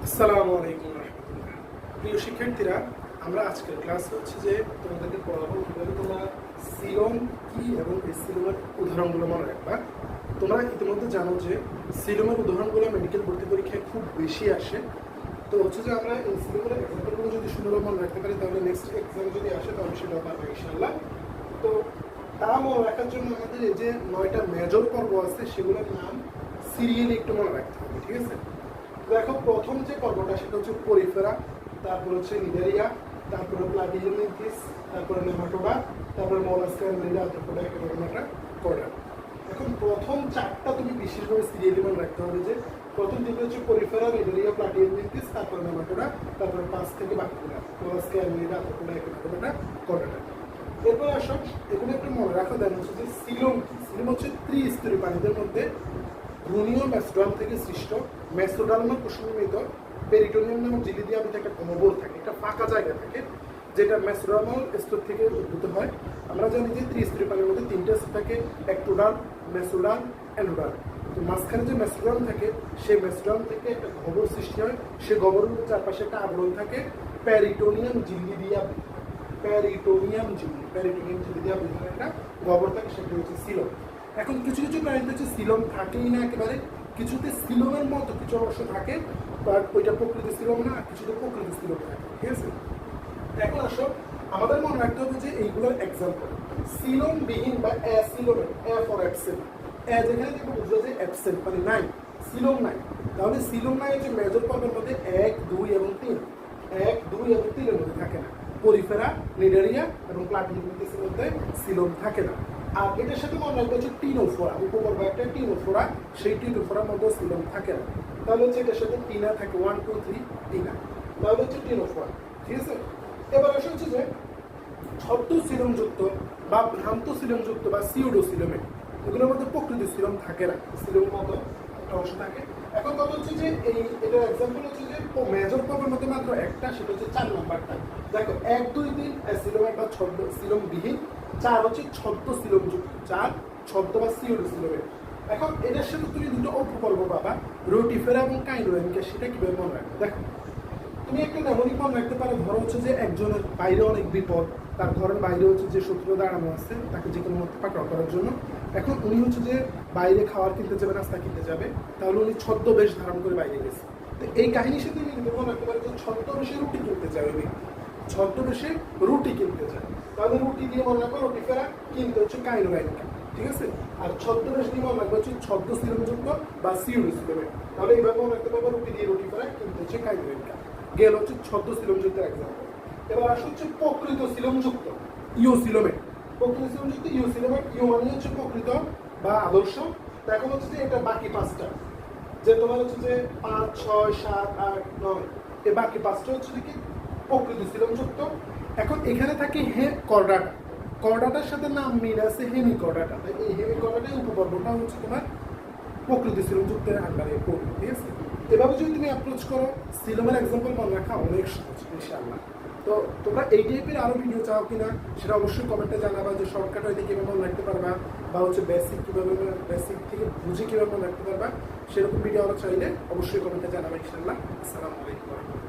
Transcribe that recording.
আসসালামু আলাইকুম রহমতুল্লাহ। প্রিয় শিক্ষার্থীরা, আমরা আজকের ক্লাস হচ্ছে যে তোমাদেরকে পড়াবো কীভাবে তোমরা সিলম কি এবং এই সিলমের উদাহরণগুলো মনে রাখবা। তোমরা ইতিমধ্যে জানো যে সিলমের উদাহরণগুলো মেডিকেল ভর্তি পরীক্ষায় খুব বেশি আসে। তো হচ্ছে যে আমরা এই সিলমের এক্সাম্পলগুলো যদি সুন্দরভাবে মনে রাখতে পারি তাহলে নেক্সট এক্সামে যদি আসে তাহলে সেটাও পারবে ইনশাআল্লাহ। তো তা মনে রাখার জন্য আমাদের এই যে 9টা মেজর পর্ব আছে সেগুলোর নাম সিরিয়ালি একটু মনে রাখতে হবে, ঠিক আছে? দেখো, প্রথম যে পর্বটা সেটা হচ্ছে পরিফেরা, তারপর হচ্ছে লিডারিয়া, তারপরে প্লাটিহেলমিনথিস, তারপরে নেমাটোডা, তারপরে মোলাস্কা, অ্যানালিডা, আর্থ্রোপোডা, এপিডের্মিটা, কর্ডা। এখন প্রথম চারটা তুমি বিশেষভাবে সিরিয়ালি মনে রাখতে হবে যে প্রথম দিকে হচ্ছে পরিফেরা, লিডারিয়া, প্লাটিহেলমিনথিস, তারপরে নেমাটোডা, তারপরে 5 থেকে বাকিগুলো মোলাস্কা, অ্যানালিডা, আর্থ্রোপোডা, এপিডের্মিটা, কর্ডা। এরপর আসো, এগুলো একটু মনে রাখা দেন হচ্ছে যে সিলম কি। সিলম হচ্ছে ত্রিস্তরী প্রাণীদের মধ্যে ভ্রূণীয় মেসোডার্ম থেকে সৃষ্ট। মেসোডার্মের কুসুমের ভিতর পেরিটোনিয়াম নামক ঝিল্লি দিয়ে একটা গহ্বর থাকে, একটা ফাঁকা জায়গা থাকে যেটা মেসোডার্মাল স্তর থেকে উদ্ভূত হয়। আমরা জানি যে ত্রিস্তরী প্রাণীর মধ্যে 3টে স্তর থাকে, একটোডার্ম, মেসোডার্ম, অ্যানোডার্ম। তো মাঝখানে যে মেসোডার্ম থাকে সেই মেসোডার্ম থেকে একটা গহ্বর সৃষ্টি হয়। সেই গহ্বরের চারপাশে একটা আবরণ থাকে পেরিটোনিয়াম ঝিল্লি দিয়ে আবৃত। পেরিটোনিয়াম ঝিল্লি দিয়ে আবৃত একটা গহ্বর থাকে, সেটা হচ্ছে সিলম। এখন কিছু কিছু প্রাণীতে হচ্ছে সিলম থাকেই না একেবারে, কিছুতে সিলমের মতো কিছু অংশ থাকে, বাট ওইটা প্রকৃত সিলম না, কিছুতে প্রকৃত সিলম থাকে, ঠিক আছে? এখন আসো, আমাদের মনে রাখতে হবে যে এইগুলোর এক্সাম্পল সিলম বিহীন বা অ্যাসিলোমের, এ ফর অ্যাবসেন্ট, যেখানে দেখবো বুঝলো যে অ্যাবসেন্ট মানে নাই, সিলম নাই। তাহলে সিলম নাই হচ্ছে মেজর পর্বের মধ্যে 1, 2 এবং 3, 1, 2 এবং 3 মধ্যে থাকে না। পরিফেরা, লিডারিয়া এবং প্লাটিহেলমিনথিসের মধ্যে সিলম থাকে না। আর এটার সাথে মনে রাখবে হচ্ছে টিনোফোরা, উপপর্ব একটা টিনোফোরা, সেই টিনোফোরার মধ্যে সিলম থাকে না। তাহলে হচ্ছে এটার সাথে টিনা থাকে, 1, 2, 3 টিনা, তাহলে হচ্ছে টিনোফোরা, ঠিক আছে? এবার আসে হচ্ছে যে ছদ্ম সিলমযুক্ত বা ভ্রান্ত সিলমযুক্ত বা সিউডো সিলমেট, এগুলোর মধ্যে প্রকৃত সিলম থাকে না, সিলম মতো একটা অংশ থাকে। এখন কথা হচ্ছে যে এটার এক্সাম্পল হচ্ছে যে মেজর পর্বের মধ্যে মাত্র একটা, সেটা হচ্ছে 4 নম্বরটা। দেখো, 1, 2, 3 অ্যাসিলোমেট বা ছদ্ম সিলমবিহীন, 4 হচ্ছে ছদ্ম সিলমযুক্ত, 4 ছদ্ম বা সিউডো সিলমেট। এখন এটার সাথে তুমি দুটো উপপর্ব পাবা, রোটিফেরা এবং কাইনোয়েনকে। সেটা কিভাবে মনে রাখবে? দেখো, তুমি একটা নেমনিক মনে রাখতে পারো। ধরো হচ্ছে যে একজনের বাইরে অনেক বিপদ, তার ঘরের বাইরে হচ্ছে যে শত্রু দাঁড়ানো আছে তাকে যে কোনো মধ্যে পাকড়াও করার জন্য। এখন উনি হচ্ছে যে বাইরে খাবার কিনতে যাবে, নাস্তা কিনতে যাবে, তাহলে উনি ছদ্মবেশ ধারণ করে বাইরে গেছে। তো এই কাহিনীর সাথে আমি মনে রাখতে পারি যে ছদ্মবেশে রুটি কিনতে যায় ওই ব্যক্তি, ছদ্মবেশে রুটি কিনতে যায়। তাহলে রুটি দিয়ে মনে রাখবো রুটিফেরা, কিনতে হচ্ছে কাইনোয়াইনকা, ঠিক আছে? আর ছদ্মবেশ দিয়ে মনে রাখবো হচ্ছে ছদ্ম সিলমযুক্ত বা সিউডো সিলমেট। তাহলে এইভাবে মনে রাখতে পারবো রুটি দিয়ে রুটিফেরা, কিনতে হচ্ছে কাইনোয়াইনকা। গেল হচ্ছে ছদ্ম সিলমযুক্ত এক্সাম্পল। এবার আসলে হচ্ছে প্রকৃত সিলমযুক্ত ইউসিলোমেট। প্রকৃত সিলমযুক্ত ইউসিলোমেট, ইউ মানে হচ্ছে প্রকৃত বা আদর্শ। এখন হচ্ছে যে এটা বাকি 5টা, যে তোমার হচ্ছে যে 5, 6, 7, 8, 9, এই বাকি 5টা হচ্ছে কি প্রকৃত সিলমযুক্ত। এখন এখানে থাকে কর্ডাটা, কর্ডাটার সাথে নাম মিল আছে হেমিকর্ডাটা। এই হেমিকর্ডাটাই উপপর্বটা হচ্ছে তোমার প্রকৃত সিলমযুক্তের আন্ডারে পড়বে, ঠিক আছে? এভাবে যদি তুমি অ্যাপ্রোচ করো, সিলমের এক্সাম্পল মনে রাখা অনেক সহজ ইনশাআল্লাহ। তো তোমরা এই টাইপের আরও ভিডিও চাও কিনা সেটা অবশ্যই কমেন্টে জানাবা, যে শর্টকাট হইতে কীভাবে মনে রাখতে পারবা বা হচ্ছে বেসিক কীভাবে, বেসিক থেকে বুঝে কীভাবে মনে রাখতে পারবা, সেরকম ভিডিও আরও চাইলে অবশ্যই কমেন্টে জানাবা ইনশাআল্লাহ। আসসালামু আলাইকুম।